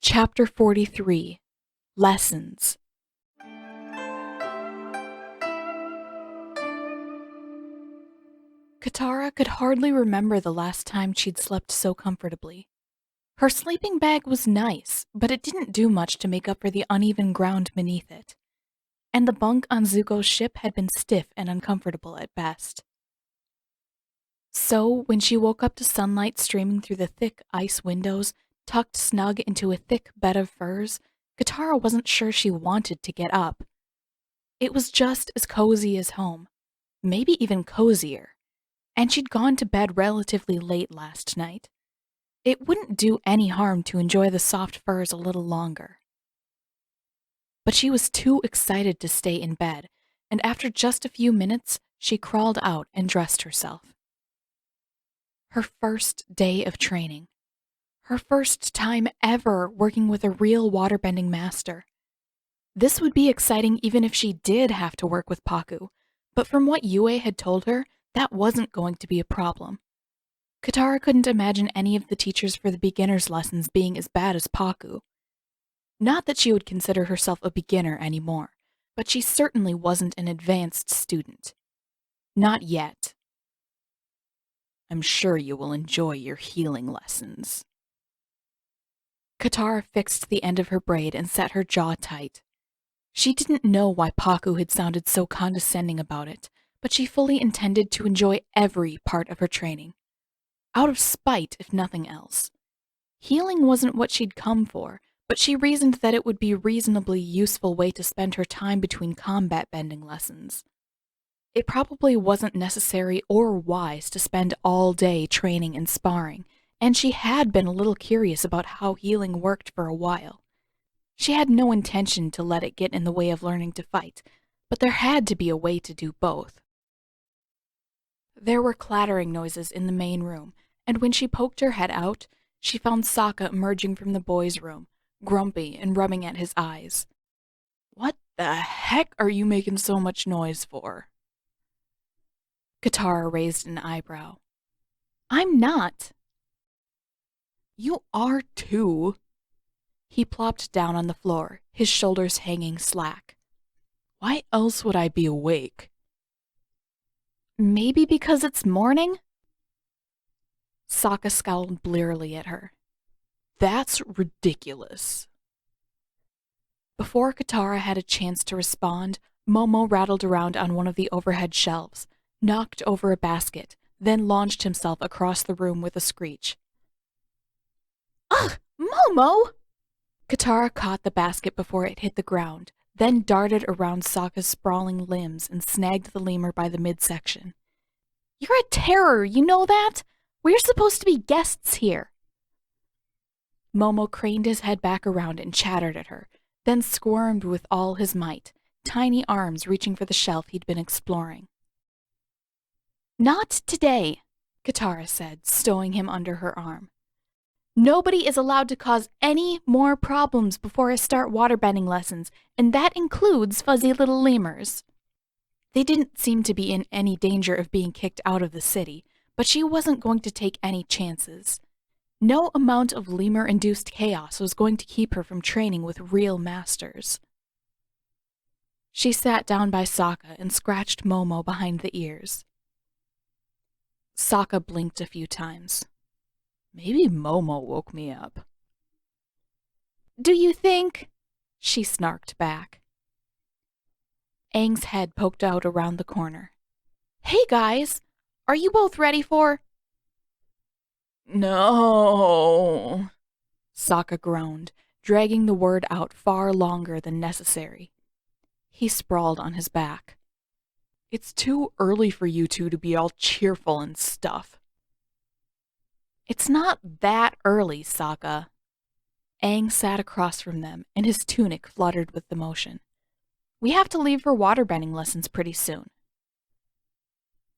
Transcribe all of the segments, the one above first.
Chapter 43, Lessons. Katara could hardly remember the last time she'd slept so comfortably. Her sleeping bag was nice, but it didn't do much to make up for the uneven ground beneath it. And the bunk on Zuko's ship had been stiff and uncomfortable at best. So, when she woke up to sunlight streaming through the thick ice windows, tucked snug into a thick bed of furs, Katara wasn't sure she wanted to get up. It was just as cozy as home, maybe even cozier, and she'd gone to bed relatively late last night. It wouldn't do any harm to enjoy the soft furs a little longer. But she was too excited to stay in bed, and after just a few minutes, she crawled out and dressed herself. Her first day of training. Her first time ever working with a real waterbending master. This would be exciting even if she did have to work with Pakku, but from what Yue had told her, that wasn't going to be a problem. Katara couldn't imagine any of the teachers for the beginner's lessons being as bad as Pakku. Not that she would consider herself a beginner anymore, but she certainly wasn't an advanced student. Not yet. I'm sure you will enjoy your healing lessons. Katara fixed the end of her braid and set her jaw tight. She didn't know why Pakku had sounded so condescending about it, but she fully intended to enjoy every part of her training. Out of spite, if nothing else. Healing wasn't what she'd come for, but she reasoned that it would be a reasonably useful way to spend her time between combat bending lessons. It probably wasn't necessary or wise to spend all day training and sparring, and she had been a little curious about how healing worked for a while. She had no intention to let it get in the way of learning to fight, but there had to be a way to do both. There were clattering noises in the main room, and when she poked her head out, she found Sokka emerging from the boys' room, grumpy and rubbing at his eyes. "What the heck are you making so much noise for?" Katara raised an eyebrow. "I'm not." "You are too." He plopped down on the floor, his shoulders hanging slack. "Why else would I be awake?" "Maybe because it's morning?" Sokka scowled blearily at her. "That's ridiculous." Before Katara had a chance to respond, Momo rattled around on one of the overhead shelves, knocked over a basket, then launched himself across the room with a screech. "Ugh, Momo!" Katara caught the basket before it hit the ground, then darted around Sokka's sprawling limbs and snagged the lemur by the midsection. "You're a terror, you know that? We're supposed to be guests here." Momo craned his head back around and chattered at her, then squirmed with all his might, tiny arms reaching for the shelf he'd been exploring. "Not today," Katara said, stowing him under her arm. "Nobody is allowed to cause any more problems before I start waterbending lessons, and that includes fuzzy little lemurs." They didn't seem to be in any danger of being kicked out of the city, but she wasn't going to take any chances. No amount of lemur-induced chaos was going to keep her from training with real masters. She sat down by Sokka and scratched Momo behind the ears. Sokka blinked a few times. "Maybe Momo woke me up." "Do you think?" she snarked back. Aang's head poked out around the corner. "Hey guys, are you both ready for—" "No," Sokka groaned, dragging the word out far longer than necessary. He sprawled on his back. "It's too early for you two to be all cheerful and stuff." "It's not that early, Sokka." Aang sat across from them, and his tunic fluttered with the motion. "We have to leave for waterbending lessons pretty soon."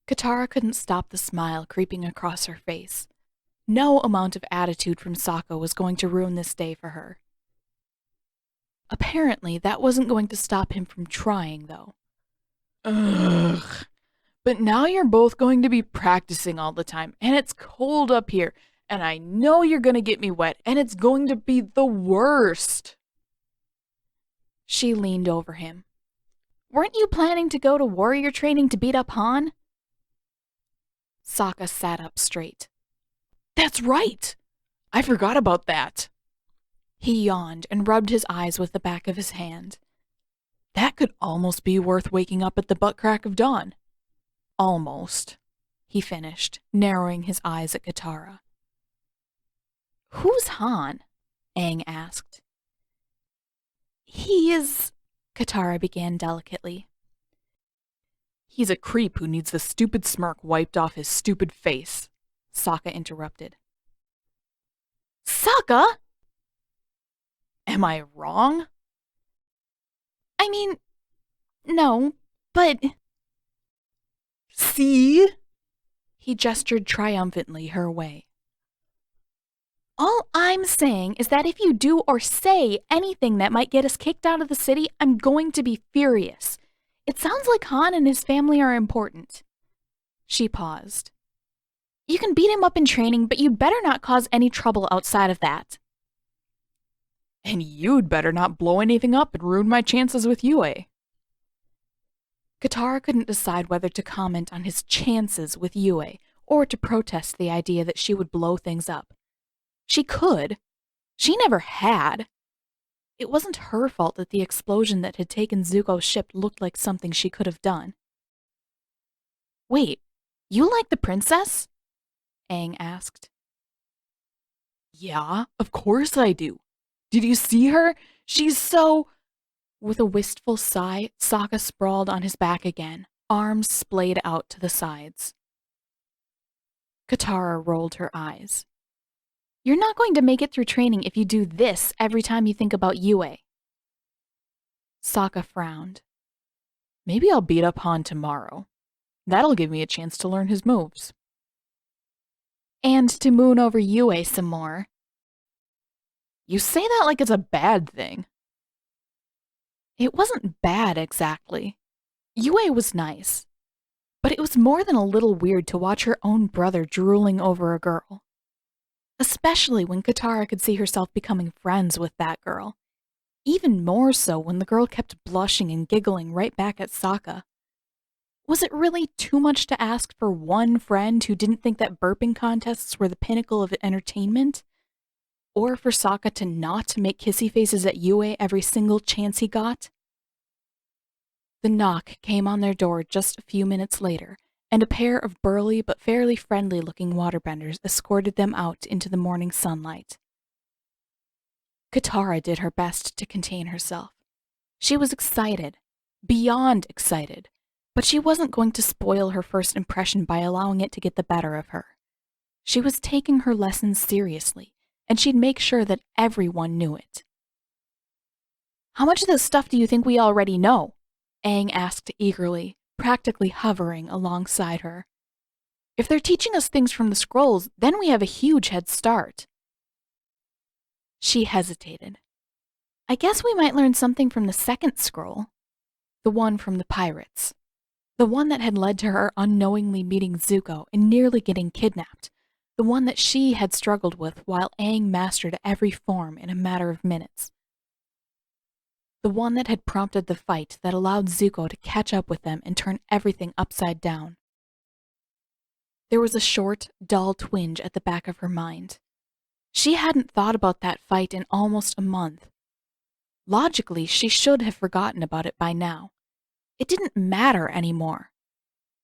Katara couldn't stop the smile creeping across her face. No amount of attitude from Sokka was going to ruin this day for her. Apparently, that wasn't going to stop him from trying, though. "Ugh. But now you're both going to be practicing all the time, and it's cold up here, And I know you're gonna get me wet, and it's going to be the worst. She leaned over him. Weren't you planning to go to warrior training to beat up Han? Sokka sat up straight. That's right! I forgot about that. He yawned and rubbed his eyes with the back of his hand. That could almost be worth waking up at the butt crack of dawn. Almost, he finished, narrowing his eyes at Katara. Who's Han? Aang asked. He is... Katara began delicately. He's a creep who needs the stupid smirk wiped off his stupid face, Sokka interrupted. Sokka? Am I wrong? I mean, no, but... See? He gestured triumphantly her way. All I'm saying is that if you do or say anything that might get us kicked out of the city, I'm going to be furious. It sounds like Han and his family are important. She paused. You can beat him up in training, but you'd better not cause any trouble outside of that. And you'd better not blow anything up and ruin my chances with Yue. Katara couldn't decide whether to comment on his chances with Yue or to protest the idea that she would blow things up. She could. She never had. It wasn't her fault that the explosion that had taken Zuko's ship looked like something she could have done. Wait, you like the princess? Aang asked. Yeah, of course I do. Did you see her? She's so... With a wistful sigh, Sokka sprawled on his back again, arms splayed out to the sides. Katara rolled her eyes. You're not going to make it through training if you do this every time you think about Yue. Sokka frowned. Maybe I'll beat up Han tomorrow. That'll give me a chance to learn his moves. And to moon over Yue some more. You say that like it's a bad thing. It wasn't bad exactly. Yue was nice. But it was more than a little weird to watch her own brother drooling over a girl. Especially when Katara could see herself becoming friends with that girl. Even more so when the girl kept blushing and giggling right back at Sokka. Was it really too much to ask for one friend who didn't think that burping contests were the pinnacle of entertainment? Or for Sokka to not make kissy faces at Yue every single chance he got? The knock came on their door just a few minutes later, and a pair of burly but fairly friendly-looking waterbenders escorted them out into the morning sunlight. Katara did her best to contain herself. She was excited, beyond excited, but she wasn't going to spoil her first impression by allowing it to get the better of her. She was taking her lessons seriously, and she'd make sure that everyone knew it. How much of this stuff do you think we already know? Aang asked eagerly, practically hovering alongside her. If they're teaching us things from the scrolls, then we have a huge head start. She hesitated. I guess we might learn something from the second scroll. The one from the pirates. The one that had led to her unknowingly meeting Zuko and nearly getting kidnapped. The one that she had struggled with while Aang mastered every form in a matter of minutes. The one that had prompted the fight that allowed Zuko to catch up with them and turn everything upside down. There was a short, dull twinge at the back of her mind. She hadn't thought about that fight in almost a month. Logically, she should have forgotten about it by now. It didn't matter anymore.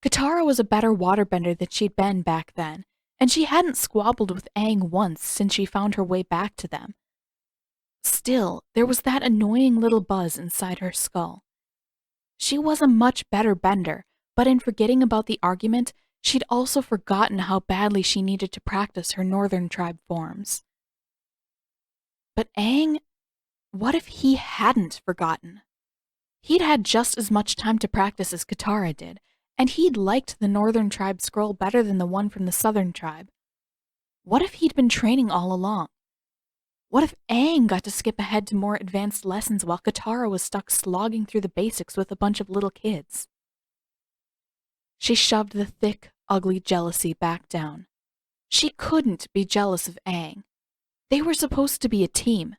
Katara was a better waterbender than she'd been back then, and she hadn't squabbled with Aang once since she found her way back to them. Still, there was that annoying little buzz inside her skull. She was a much better bender, but in forgetting about the argument, she'd also forgotten how badly she needed to practice her Northern Tribe forms. But Aang, what if he hadn't forgotten? He'd had just as much time to practice as Katara did, and he'd liked the Northern Tribe scroll better than the one from the Southern Tribe. What if he'd been training all along? What if Aang got to skip ahead to more advanced lessons while Katara was stuck slogging through the basics with a bunch of little kids? She shoved the thick, ugly jealousy back down. She couldn't be jealous of Aang. They were supposed to be a team.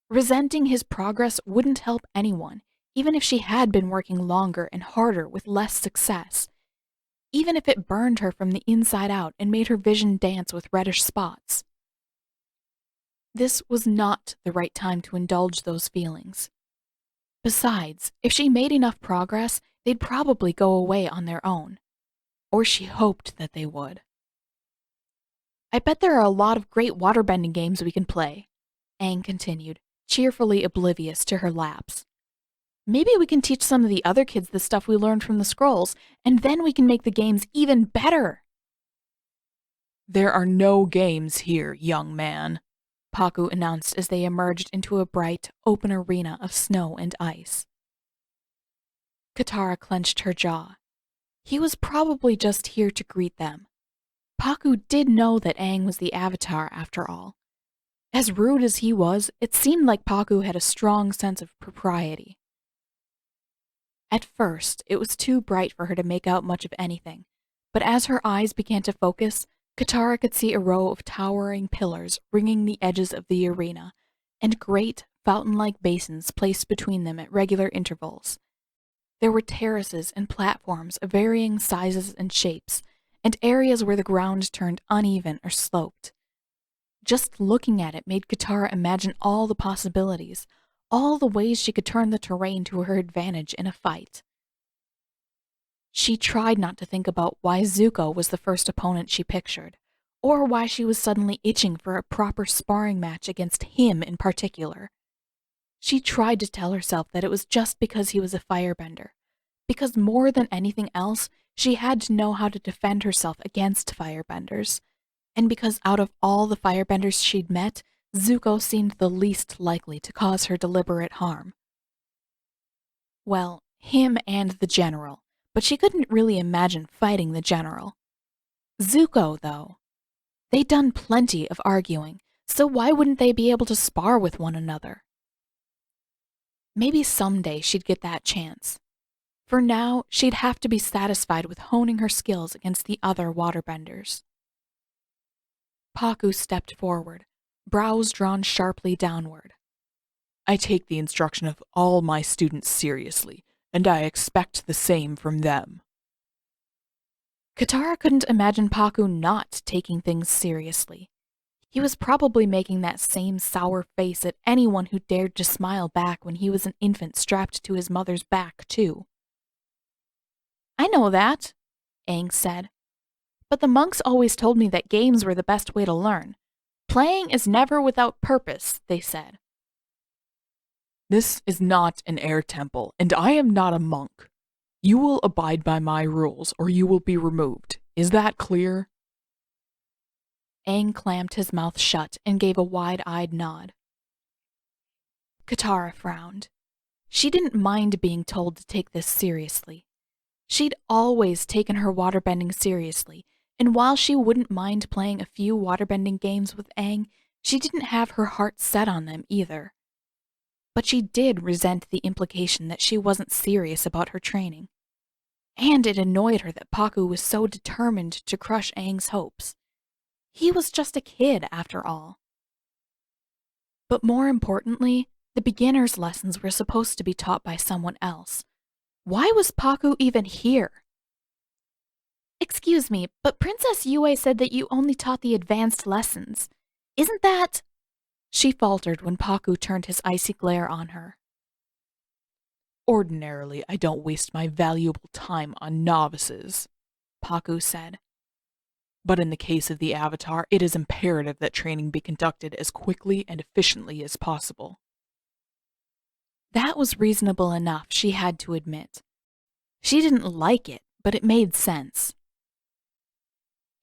Resenting his progress wouldn't help anyone, even if she had been working longer and harder with less success. Even if it burned her from the inside out and made her vision dance with reddish spots. This was not the right time to indulge those feelings. Besides, if she made enough progress, they'd probably go away on their own. Or she hoped that they would. I bet there are a lot of great waterbending games we can play, Aang continued, cheerfully oblivious to her lapse. Maybe we can teach some of the other kids the stuff we learned from the scrolls, and then we can make the games even better. There are no games here, young man, Pakku announced as they emerged into a bright, open arena of snow and ice. Katara clenched her jaw. He was probably just here to greet them. Pakku did know that Aang was the Avatar after all. As rude as he was, it seemed like Pakku had a strong sense of propriety. At first, it was too bright for her to make out much of anything, but as her eyes began to focus, Katara could see a row of towering pillars ringing the edges of the arena, and great, fountain-like basins placed between them at regular intervals. There were terraces and platforms of varying sizes and shapes, and areas where the ground turned uneven or sloped. Just looking at it made Katara imagine all the possibilities, all the ways she could turn the terrain to her advantage in a fight. She tried not to think about why Zuko was the first opponent she pictured, or why she was suddenly itching for a proper sparring match against him in particular. She tried to tell herself that it was just because he was a firebender, because more than anything else, she had to know how to defend herself against firebenders, and because out of all the firebenders she'd met, Zuko seemed the least likely to cause her deliberate harm. Well, him and the general, but she couldn't really imagine fighting the general. Zuko, though. They'd done plenty of arguing, so why wouldn't they be able to spar with one another? Maybe someday she'd get that chance. For now, she'd have to be satisfied with honing her skills against the other waterbenders. Pakku stepped forward, brows drawn sharply downward. I take the instruction of all my students seriously, and I expect the same from them. Katara couldn't imagine Pakku not taking things seriously. He was probably making that same sour face at anyone who dared to smile back when he was an infant strapped to his mother's back, too. I know that, Aang said. But the monks always told me that games were the best way to learn. Playing is never without purpose, they said. This is not an air temple, and I am not a monk. You will abide by my rules, or you will be removed. Is that clear? Aang clamped his mouth shut and gave a wide-eyed nod. Katara frowned. She didn't mind being told to take this seriously. She'd always taken her waterbending seriously, and while she wouldn't mind playing a few waterbending games with Aang, she didn't have her heart set on them either. But she did resent the implication that she wasn't serious about her training. And it annoyed her that Pakku was so determined to crush Aang's hopes. He was just a kid, after all. But more importantly, the beginner's lessons were supposed to be taught by someone else. Why was Pakku even here? Excuse me, but Princess Yue said that you only taught the advanced lessons. Isn't that... She faltered when Pakku turned his icy glare on her. Ordinarily, I don't waste my valuable time on novices, Pakku said. But in the case of the Avatar, it is imperative that training be conducted as quickly and efficiently as possible. That was reasonable enough, she had to admit. She didn't like it, but it made sense.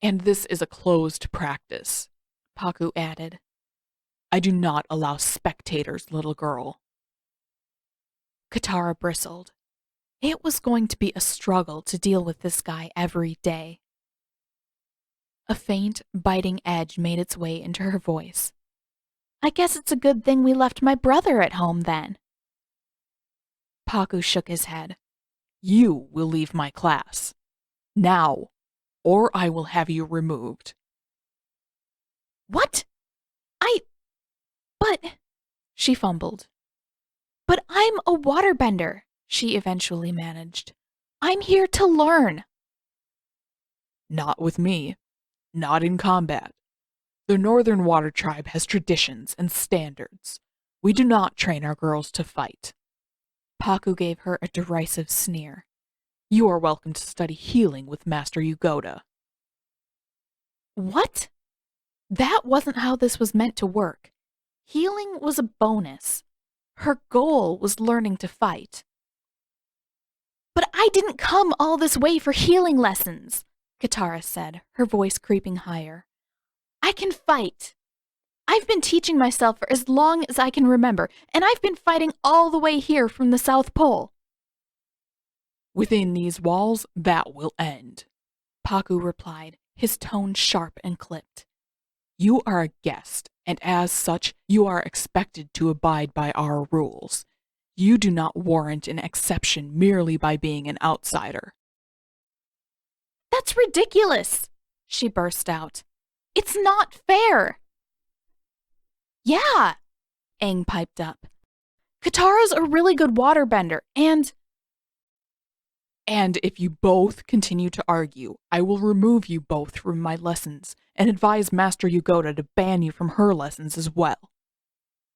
And this is a closed practice, Pakku added. I do not allow spectators, little girl. Katara bristled. It was going to be a struggle to deal with this guy every day. A faint, biting edge made its way into her voice. I guess it's a good thing we left my brother at home, then. Pakku shook his head. You will leave my class. Now, or I will have you removed. What? But, she fumbled. But I'm a waterbender, she eventually managed. I'm here to learn. Not with me. Not in combat. The Northern Water Tribe has traditions and standards. We do not train our girls to fight. Paku gave her a derisive sneer. You are welcome to study healing with Master Yugoda. What? That wasn't how this was meant to work. Healing was a bonus. Her goal was learning to fight. But I didn't come all this way for healing lessons, Katara said, her voice creeping higher. I can fight. I've been teaching myself for as long as I can remember, and I've been fighting all the way here from the South Pole. Within these walls, that will end, Paku replied, his tone sharp and clipped. You are a guest, and as such, you are expected to abide by our rules. You do not warrant an exception merely by being an outsider. That's ridiculous, she burst out. It's not fair. Yeah, Aang piped up. Katara's a really good waterbender, and if you both continue to argue, I will remove you both from my lessons and advise Master Yugoda to ban you from her lessons as well.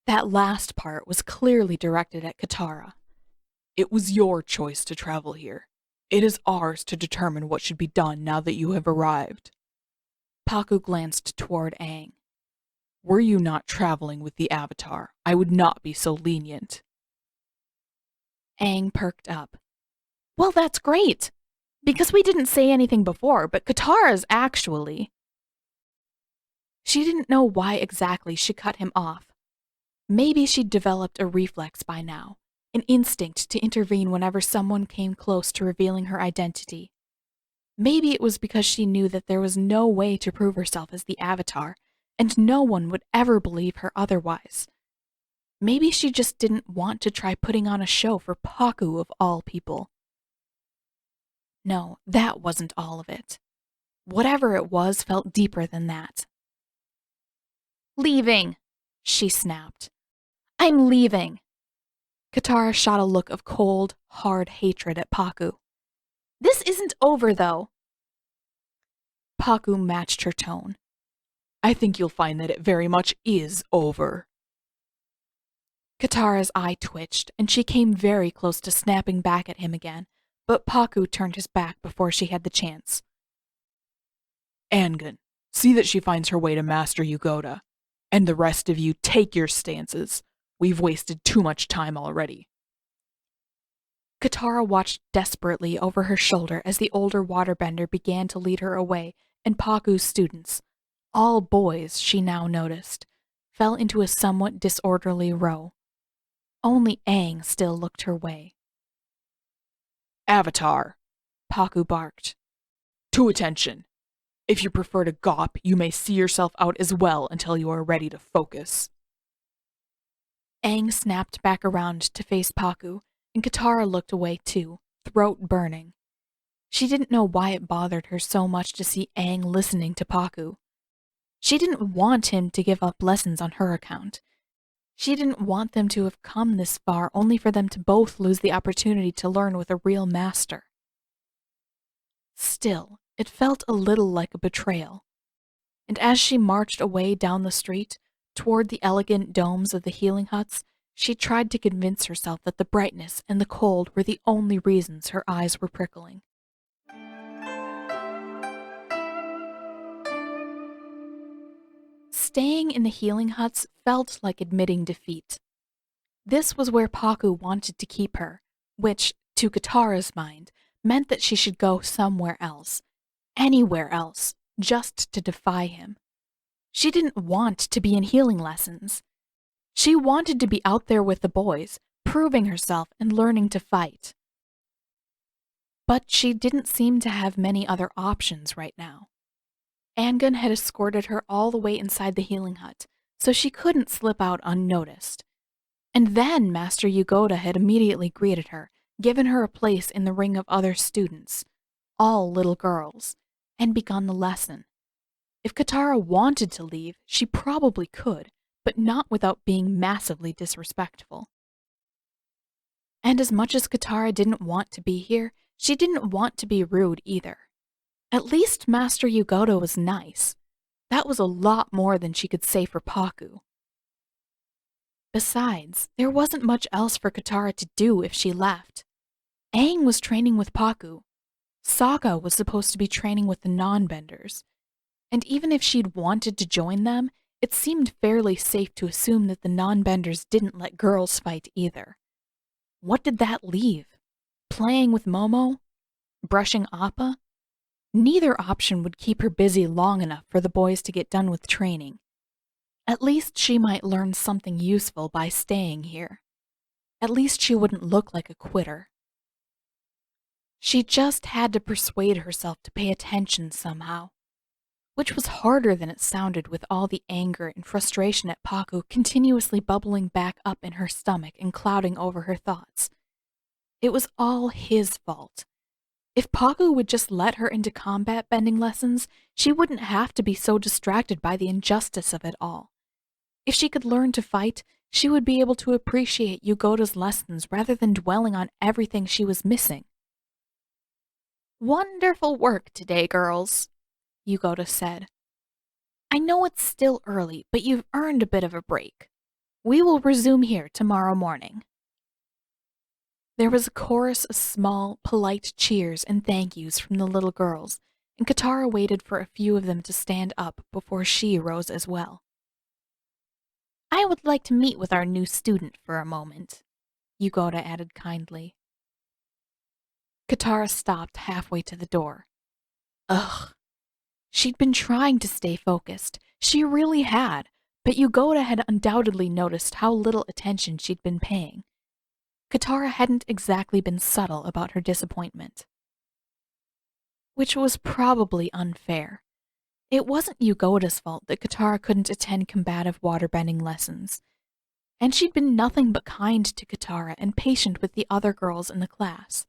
That last part was clearly directed at Katara. It was your choice to travel here. It is ours to determine what should be done now that you have arrived. Paku glanced toward Aang. Were you not traveling with the Avatar, I would not be so lenient. Aang perked up. Well, that's great, because we didn't say anything before, but Katara's actually... She didn't know why exactly she cut him off. Maybe she'd developed a reflex by now, an instinct to intervene whenever someone came close to revealing her identity. Maybe it was because she knew that there was no way to prove herself as the Avatar, and no one would ever believe her otherwise. Maybe she just didn't want to try putting on a show for Paku of all people. No, that wasn't all of it. Whatever it was felt deeper than that. Leaving, she snapped. I'm leaving. Katara shot a look of cold, hard hatred at Paku. This isn't over, though. Paku matched her tone. I think you'll find that it very much is over. Katara's eye twitched, and she came very close to snapping back at him again, but Paku turned his back before she had the chance. Angun, see that she finds her way to Master Yugoda. And the rest of you, take your stances. We've wasted too much time already. Katara watched desperately over her shoulder as the older waterbender began to lead her away, and Paku's students, all boys she now noticed, fell into a somewhat disorderly row. Only Aang still looked her way. Avatar, Paku barked. To attention. If you prefer to gawp, you may see yourself out as well until you are ready to focus. Aang snapped back around to face Paku, and Katara looked away too, throat burning. She didn't know why it bothered her so much to see Aang listening to Paku. She didn't want him to give up lessons on her account. She didn't want them to have come this far only for them to both lose the opportunity to learn with a real master. Still, it felt a little like a betrayal. And as she marched away down the street, toward the elegant domes of the healing huts, she tried to convince herself that the brightness and the cold were the only reasons her eyes were prickling. Staying in the healing huts felt like admitting defeat. This was where Paku wanted to keep her, which, to Katara's mind, meant that she should go somewhere else, anywhere else, just to defy him. She didn't want to be in healing lessons. She wanted to be out there with the boys, proving herself and learning to fight. But she didn't seem to have many other options right now. Angun had escorted her all the way inside the healing hut, so she couldn't slip out unnoticed. And then Master Yugoda had immediately greeted her, given her a place in the ring of other students, all little girls, and begun the lesson. If Katara wanted to leave, she probably could, but not without being massively disrespectful. And as much as Katara didn't want to be here, she didn't want to be rude either. At least Master Yugoda was nice. That was a lot more than she could say for Pakku. Besides, there wasn't much else for Katara to do if she left. Aang was training with Pakku. Sokka was supposed to be training with the non-benders. And even if she'd wanted to join them, it seemed fairly safe to assume that the non-benders didn't let girls fight either. What did that leave? Playing with Momo? Brushing Appa? Neither option would keep her busy long enough for the boys to get done with training. At least she might learn something useful by staying here. At least she wouldn't look like a quitter. She just had to persuade herself to pay attention somehow, which was harder than it sounded with all the anger and frustration at Pakku continuously bubbling back up in her stomach and clouding over her thoughts. It was all his fault. If Pakku would just let her into combat bending lessons, she wouldn't have to be so distracted by the injustice of it all. If she could learn to fight, she would be able to appreciate Yugoda's lessons rather than dwelling on everything she was missing. "Wonderful work today, girls," Yugoda said. "I know it's still early, but you've earned a bit of a break. We will resume here tomorrow morning." There was a chorus of small, polite cheers and thank yous from the little girls, and Katara waited for a few of them to stand up before she rose as well. "I would like to meet with our new student for a moment," Yugoda added kindly. Katara stopped halfway to the door. Ugh. She'd been trying to stay focused. She really had, but Yugoda had undoubtedly noticed how little attention she'd been paying. Katara hadn't exactly been subtle about her disappointment. Which was probably unfair. It wasn't Yugoda's fault that Katara couldn't attend combative waterbending lessons, and she'd been nothing but kind to Katara and patient with the other girls in the class.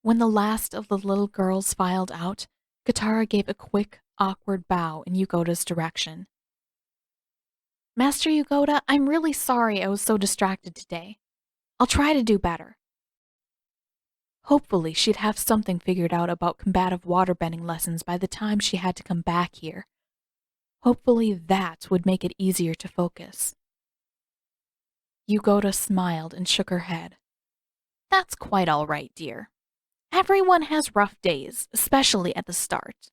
When the last of the little girls filed out, Katara gave a quick, awkward bow in Yugoda's direction. "Master Yugoda, I'm really sorry I was so distracted today. I'll try to do better." Hopefully, she'd have something figured out about combative waterbending lessons by the time she had to come back here. Hopefully that would make it easier to focus. Yugoda smiled and shook her head. "That's quite all right, dear. Everyone has rough days, especially at the start."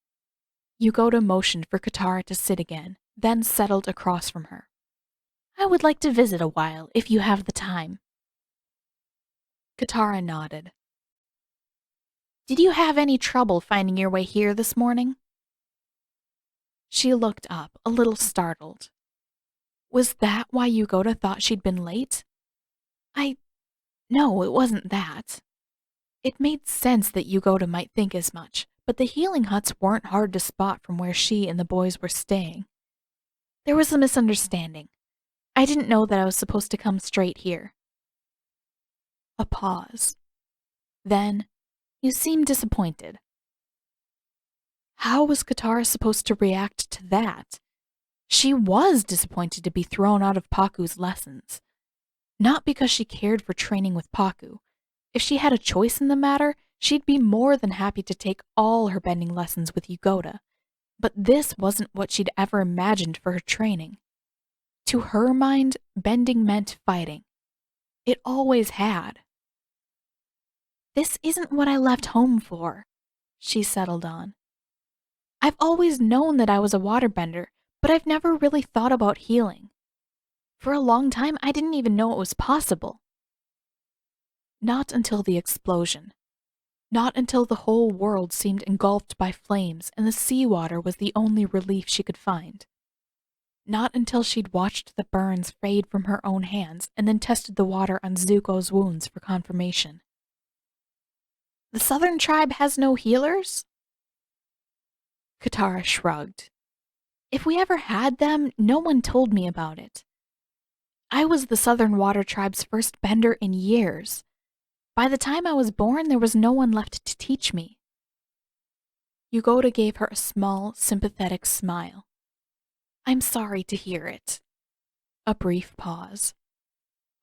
Yugoda motioned for Katara to sit again, then settled across from her. "I would like to visit a while, if you have the time." Katara nodded. "Did you have any trouble finding your way here this morning?" She looked up, a little startled. Was that why Yugoda thought she'd been late? No, it wasn't that. It made sense that Yugoda might think as much, but the healing huts weren't hard to spot from where she and the boys were staying. There was a misunderstanding. I didn't know that I was supposed to come straight here. A pause. Then, "You seem disappointed." How was Katara supposed to react to that? She was disappointed to be thrown out of Pakku's lessons. Not because she cared for training with Pakku. If she had a choice in the matter, she'd be more than happy to take all her bending lessons with Yugoda. But this wasn't what she'd ever imagined for her training. To her mind, bending meant fighting. It always had. "This isn't what I left home for," she settled on. "I've always known that I was a waterbender, but I've never really thought about healing. For a long time, I didn't even know it was possible." Not until the explosion. Not until the whole world seemed engulfed by flames and the seawater was the only relief she could find. Not until she'd watched the burns fade from her own hands and then tested the water on Zuko's wounds for confirmation. "The Southern Tribe has no healers?" Katara shrugged. "If we ever had them, no one told me about it. I was the Southern Water Tribe's first bender in years. By the time I was born, there was no one left to teach me." Yugoda gave her a small, sympathetic smile. I'm sorry to hear it. A brief pause.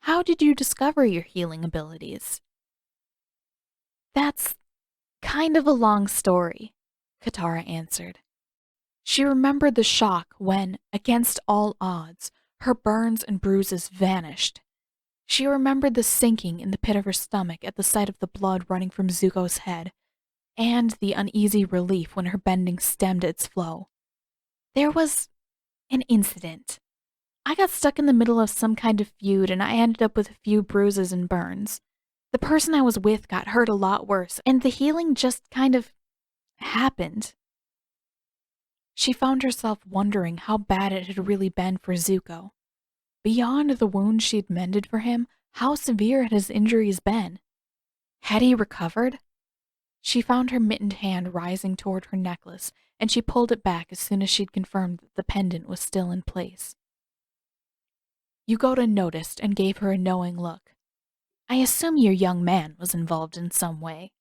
How did you discover your healing abilities? That's kind of a long story, Katara answered. She remembered the shock when, against all odds, her burns and bruises vanished. She remembered the sinking in the pit of her stomach at the sight of the blood running from Zuko's head, and the uneasy relief when her bending stemmed its flow. There was an incident. I got stuck in the middle of some kind of feud and I ended up with a few bruises and burns. The person I was with got hurt a lot worse, and the healing just kind of happened. She found herself wondering how bad it had really been for Zuko. Beyond the wound she'd mended for him, how severe had his injuries been? Had he recovered? She found her mittened hand rising toward her necklace, and she pulled it back as soon as she'd confirmed that the pendant was still in place. Yugoda noticed and gave her a knowing look. I assume your young man was involved in some way.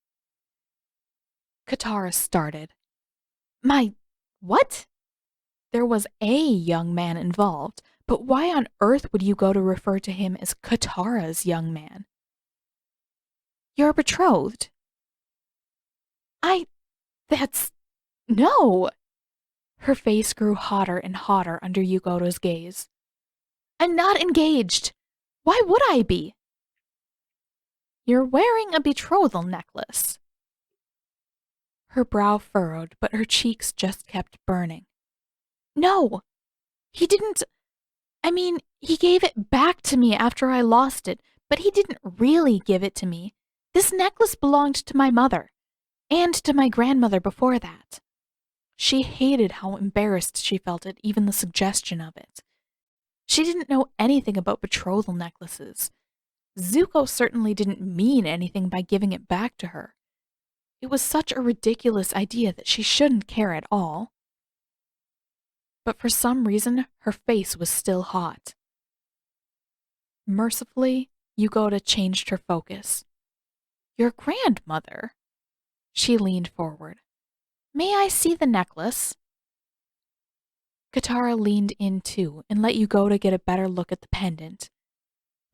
Katara started. My what? There was a young man involved, but why on earth would Yugoda refer to him as Katara's young man? You're betrothed. No! Her face grew hotter and hotter under Yugoda's gaze. I'm not engaged. Why would I be? You're wearing a betrothal necklace. Her brow furrowed, but her cheeks just kept burning. No! He didn't. He gave it back to me after I lost it, but he didn't really give it to me. This necklace belonged to my mother, and to my grandmother before that. She hated how embarrassed she felt at even the suggestion of it. She didn't know anything about betrothal necklaces. Zuko certainly didn't mean anything by giving it back to her. It was such a ridiculous idea that she shouldn't care at all. But for some reason, her face was still hot. Mercifully, Yugoda changed her focus. Your grandmother? She leaned forward. May I see the necklace? Katara leaned in too and let Yugoda get a better look at the pendant.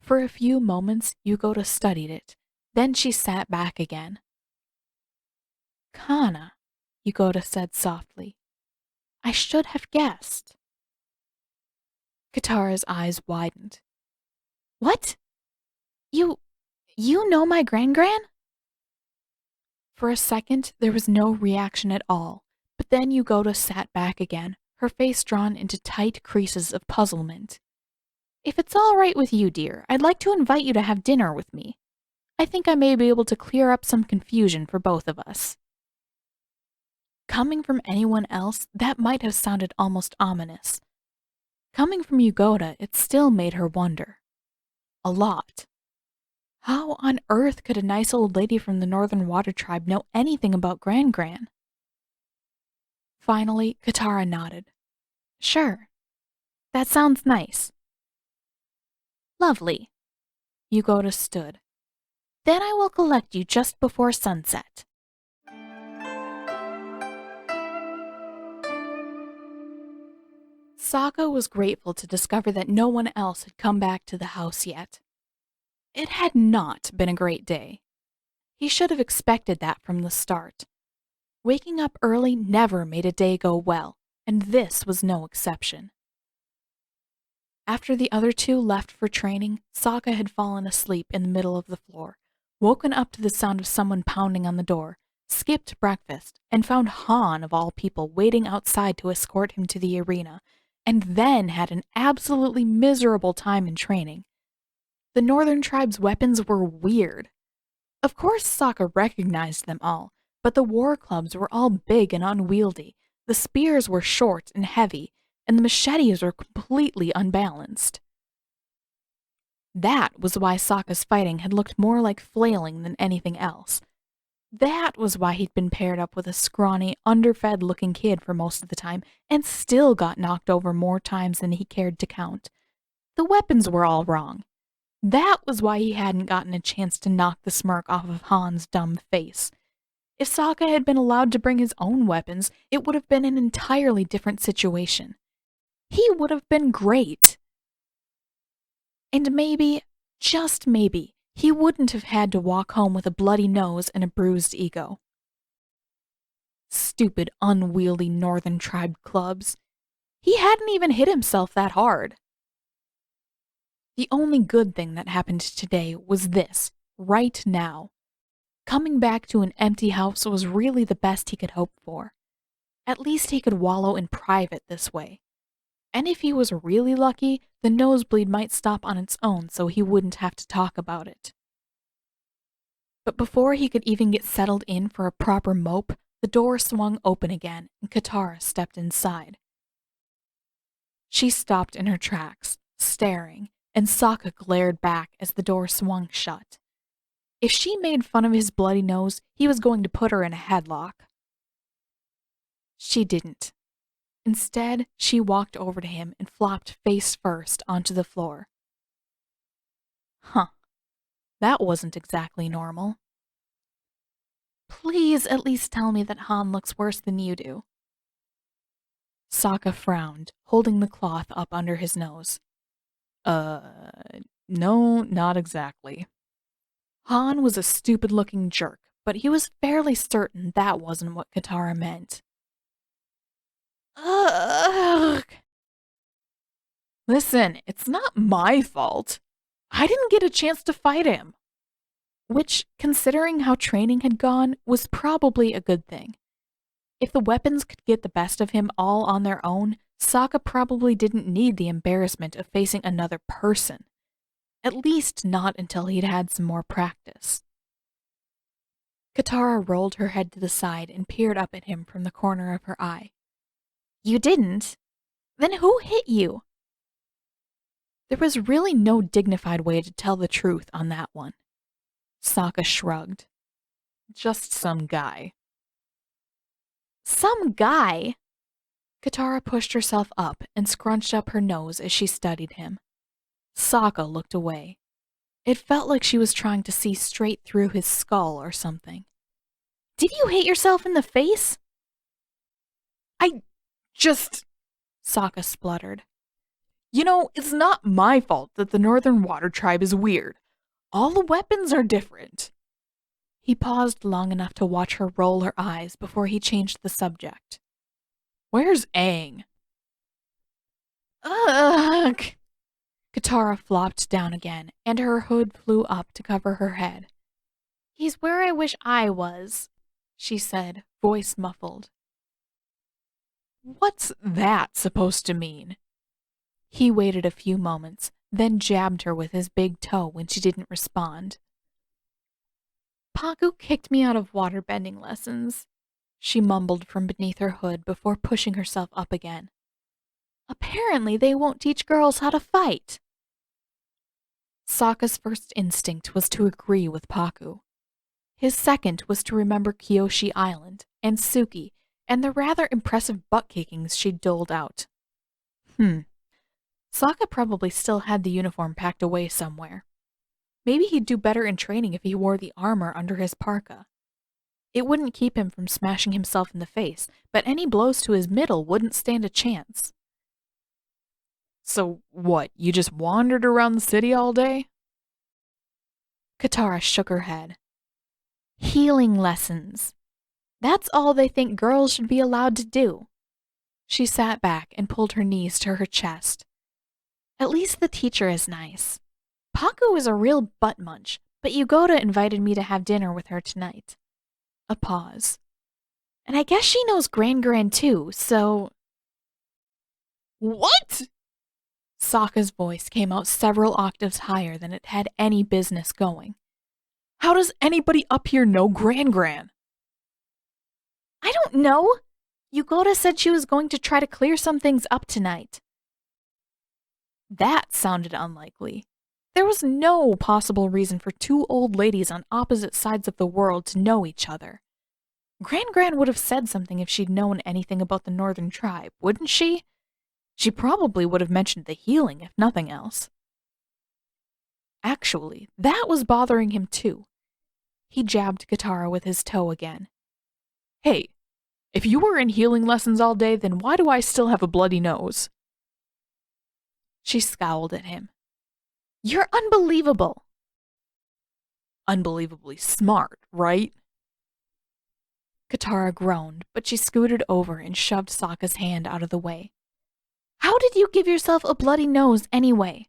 For a few moments, Yugoda studied it. Then she sat back again. Kana, Yugoda said softly. I should have guessed. Katara's eyes widened. What? You know my gran-gran? For a second, there was no reaction at all, but then Yugoda sat back again, her face drawn into tight creases of puzzlement. If it's all right with you, dear, I'd like to invite you to have dinner with me. I think I may be able to clear up some confusion for both of us. Coming from anyone else, that might have sounded almost ominous. Coming from Yugoda, it still made her wonder. A lot. How on earth could a nice old lady from the Northern Water Tribe know anything about Gran-Gran? Finally, Katara nodded. Sure. That sounds nice. Lovely. Yugoda stood. Then I will collect you just before sunset. Sokka was grateful to discover that no one else had come back to the house yet. It had not been a great day. He should have expected that from the start. Waking up early never made a day go well, and this was no exception. After the other two left for training, Sokka had fallen asleep in the middle of the floor, woken up to the sound of someone pounding on the door, skipped breakfast, and found Han, of all people, waiting outside to escort him to the arena, and then had an absolutely miserable time in training. The Northern Tribe's weapons were weird. Of course Sokka recognized them all, but the war clubs were all big and unwieldy, the spears were short and heavy, and the machetes were completely unbalanced. That was why Sokka's fighting had looked more like flailing than anything else. That was why he'd been paired up with a scrawny, underfed-looking kid for most of the time, and still got knocked over more times than he cared to count. The weapons were all wrong. That was why he hadn't gotten a chance to knock the smirk off of Han's dumb face. If Sokka had been allowed to bring his own weapons, it would have been an entirely different situation. He would have been great. And maybe, just maybe, he wouldn't have had to walk home with a bloody nose and a bruised ego. Stupid, unwieldy Northern Tribe clubs. He hadn't even hit himself that hard. The only good thing that happened today was this, right now. Coming back to an empty house was really the best he could hope for. At least he could wallow in private this way. And if he was really lucky, the nosebleed might stop on its own so he wouldn't have to talk about it. But before he could even get settled in for a proper mope, the door swung open again and Katara stepped inside. She stopped in her tracks, staring, and Sokka glared back as the door swung shut. If she made fun of his bloody nose, he was going to put her in a headlock. She didn't. Instead, she walked over to him and flopped face first onto the floor. Huh. That wasn't exactly normal. Please at least tell me that Han looks worse than you do. Sokka frowned, holding the cloth up under his nose. No, not exactly. Han was a stupid-looking jerk, but he was fairly certain that wasn't what Katara meant. Ugh. Listen, it's not my fault. I didn't get a chance to fight him. Which, considering how training had gone, was probably a good thing. If the weapons could get the best of him all on their own, Sokka probably didn't need the embarrassment of facing another person. At least not until he'd had some more practice. Katara rolled her head to the side and peered up at him from the corner of her eye. You didn't? Then who hit you? There was really no dignified way to tell the truth on that one. Sokka shrugged. Just some guy. Some guy? Katara pushed herself up and scrunched up her nose as she studied him. Sokka looked away. It felt like she was trying to see straight through his skull or something. Did you hit yourself in the face? Sokka spluttered. You know, it's not my fault that the Northern Water Tribe is weird. All the weapons are different. He paused long enough to watch her roll her eyes before he changed the subject. Where's Aang? Ugh! Katara flopped down again, and her hood flew up to cover her head. He's where I wish I was, she said, voice muffled. What's that supposed to mean? He waited a few moments, then jabbed her with his big toe when she didn't respond. Paku kicked me out of waterbending lessons, she mumbled from beneath her hood before pushing herself up again. Apparently they won't teach girls how to fight. Sokka's first instinct was to agree with Paku. His second was to remember Kyoshi Island and Suki and the rather impressive butt-kickings she'd doled out. Sokka probably still had the uniform packed away somewhere. Maybe he'd do better in training if he wore the armor under his parka. It wouldn't keep him from smashing himself in the face, but any blows to his middle wouldn't stand a chance. So what, you just wandered around the city all day? Katara shook her head. Healing lessons. That's all they think girls should be allowed to do. She sat back and pulled her knees to her chest. At least the teacher is nice. Paku is a real butt munch, but Yugoda invited me to have dinner with her tonight. A pause. And I guess she knows Gran too, so... What? Sokka's voice came out several octaves higher than it had any business going. How does anybody up here know Gran? I don't know. Yugoda said she was going to try to clear some things up tonight. That sounded unlikely. There was no possible reason for two old ladies on opposite sides of the world to know each other. Gran would have said something if she'd known anything about the Northern Tribe, wouldn't she? She probably would have mentioned the healing, if nothing else. Actually, that was bothering him too. He jabbed Katara with his toe again, Hey, if you were in healing lessons all day, then why do I still have a bloody nose? She scowled at him. You're unbelievable. Unbelievably smart, right? Katara groaned, but she scooted over and shoved Sokka's hand out of the way. How did you give yourself a bloody nose anyway?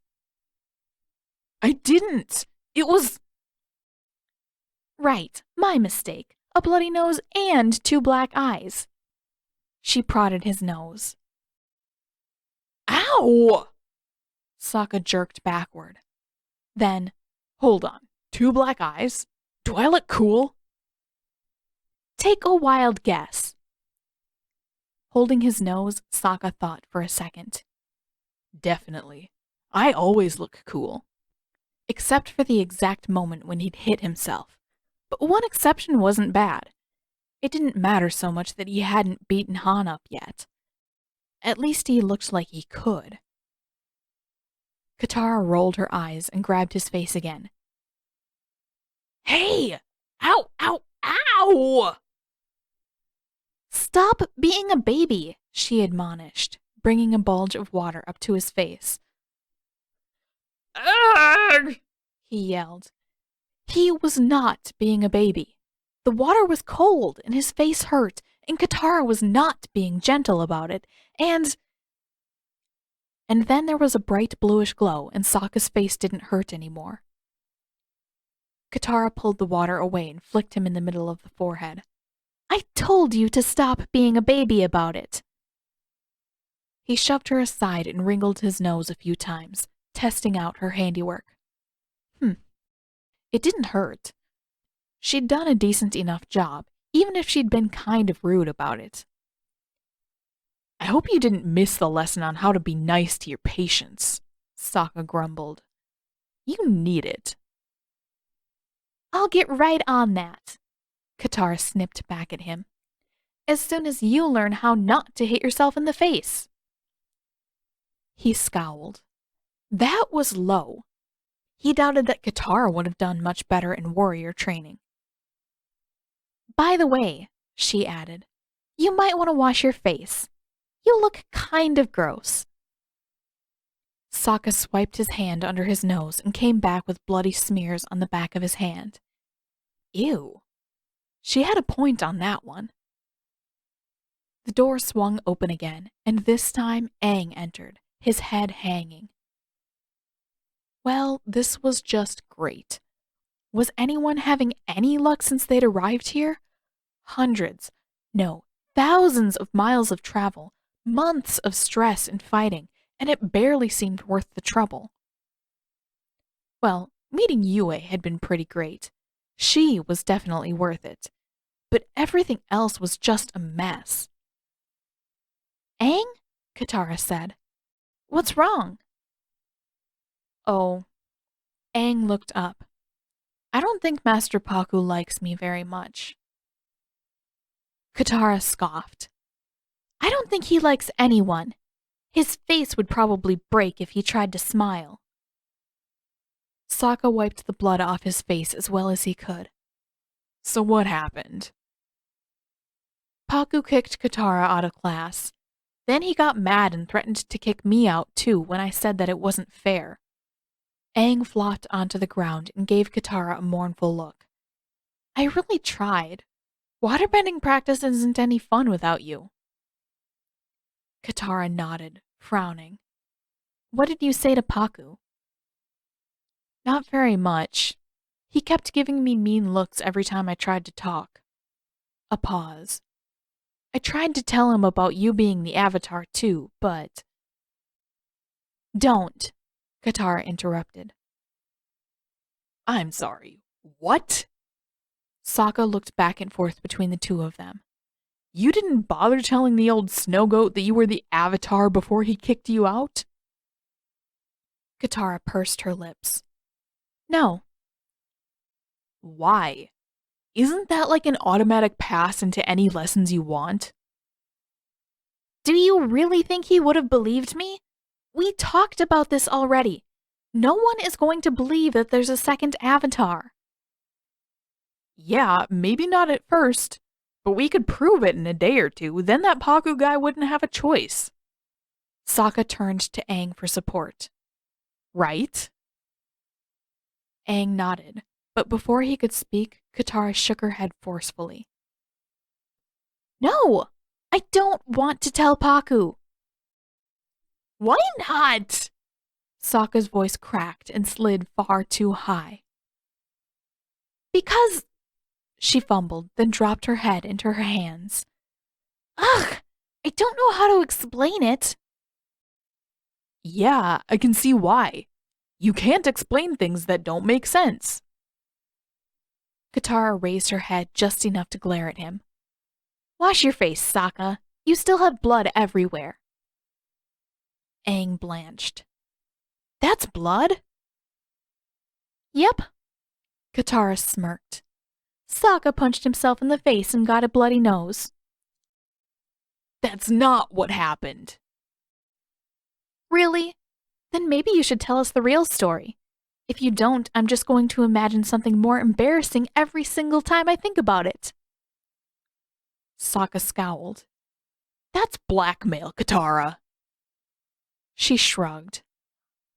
I didn't. It was... Right, my mistake. A bloody nose and 2 black eyes. She prodded his nose. Ow! Sokka jerked backward. Then, hold on. 2 black eyes? Do I look cool? Take a wild guess. Holding his nose, Sokka thought for a second. Definitely. I always look cool. Except for the exact moment when he'd hit himself. But one exception wasn't bad. It didn't matter so much that he hadn't beaten Han up yet. At least he looked like he could. Katara rolled her eyes and grabbed his face again. Hey! Ow, ow, ow! Stop being a baby, she admonished, bringing a bulge of water up to his face. Ugh! He yelled. He was not being a baby. The water was cold and his face hurt, and Katara was not being gentle about it, and then there was a bright bluish glow and Sokka's face didn't hurt anymore. Katara pulled the water away and flicked him in the middle of the forehead. I told you to stop being a baby about it. He shoved her aside and wrinkled his nose a few times, testing out her handiwork. It didn't hurt. She'd done a decent enough job, even if she'd been kind of rude about it. I hope you didn't miss the lesson on how to be nice to your patients, Sokka grumbled. You need it. I'll get right on that, Katara snipped back at him. As soon as you learn how not to hit yourself in the face. He scowled. That was low. He doubted that Katara would have done much better in warrior training. By the way, she added, you might want to wash your face. You look kind of gross. Sokka swiped his hand under his nose and came back with bloody smears on the back of his hand. Ew. She had a point on that one. The door swung open again, and this time Aang entered, his head hanging. Well, this was just great. Was anyone having any luck since they'd arrived here? Hundreds, no, thousands of miles of travel, months of stress and fighting, and it barely seemed worth the trouble. Well, meeting Yue had been pretty great. She was definitely worth it. But everything else was just a mess. Aang? Katara said. What's wrong? Oh. Aang looked up. I don't think Master Pakku likes me very much. Katara scoffed. I don't think he likes anyone. His face would probably break if he tried to smile. Sokka wiped the blood off his face as well as he could. So what happened? Pakku kicked Katara out of class. Then he got mad and threatened to kick me out too when I said that it wasn't fair. Aang flopped onto the ground and gave Katara a mournful look. I really tried. Waterbending practice isn't any fun without you. Katara nodded, frowning. What did you say to Pakku? Not very much. He kept giving me mean looks every time I tried to talk. A pause. I tried to tell him about you being the Avatar too, but... Don't, Katara interrupted. I'm sorry. What? Sokka looked back and forth between the two of them. You didn't bother telling the old snow goat that you were the Avatar before he kicked you out? Katara pursed her lips. No. Why? Isn't that like an automatic pass into any lessons you want? Do you really think he would have believed me? We talked about this already. No one is going to believe that there's a second Avatar. Yeah, maybe not at first, But we could prove it in a day or two, then that Paku guy wouldn't have a choice. Sokka turned to Aang for support. Right? Aang nodded, but before he could speak, Katara shook her head forcefully. No! I don't want to tell Paku! Why not? Sokka's voice cracked and slid far too high. Because... She fumbled, then dropped her head into her hands. Ugh! I don't know how to explain it. Yeah, I can see why. You can't explain things that don't make sense. Katara raised her head just enough to glare at him. Wash your face, Sokka. You still have blood everywhere. Aang blanched. That's blood? Yep. Katara smirked. Sokka punched himself in the face and got a bloody nose. That's not what happened. Really? Then maybe you should tell us the real story. If you don't, I'm just going to imagine something more embarrassing every single time I think about it. Sokka scowled. That's blackmail, Katara. She shrugged.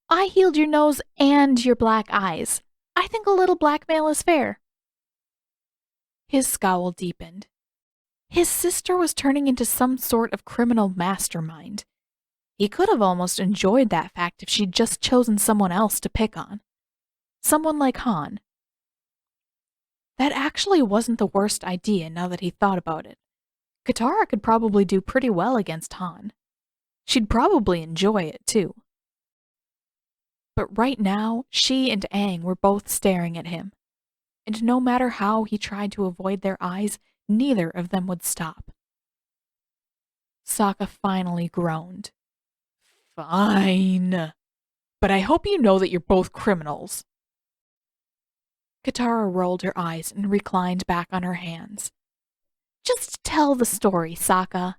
I healed your nose and your black eyes. I think a little blackmail is fair. His scowl deepened. His sister was turning into some sort of criminal mastermind. He could have almost enjoyed that fact if she'd just chosen someone else to pick on. Someone like Han. That actually wasn't the worst idea now that he thought about it. Katara could probably do pretty well against Han. She'd probably enjoy it, too. But right now, she and Aang were both staring at him. And no matter how he tried to avoid their eyes, neither of them would stop. Sokka finally groaned. Fine. But I hope you know that you're both criminals. Katara rolled her eyes and reclined back on her hands. Just tell the story, Sokka.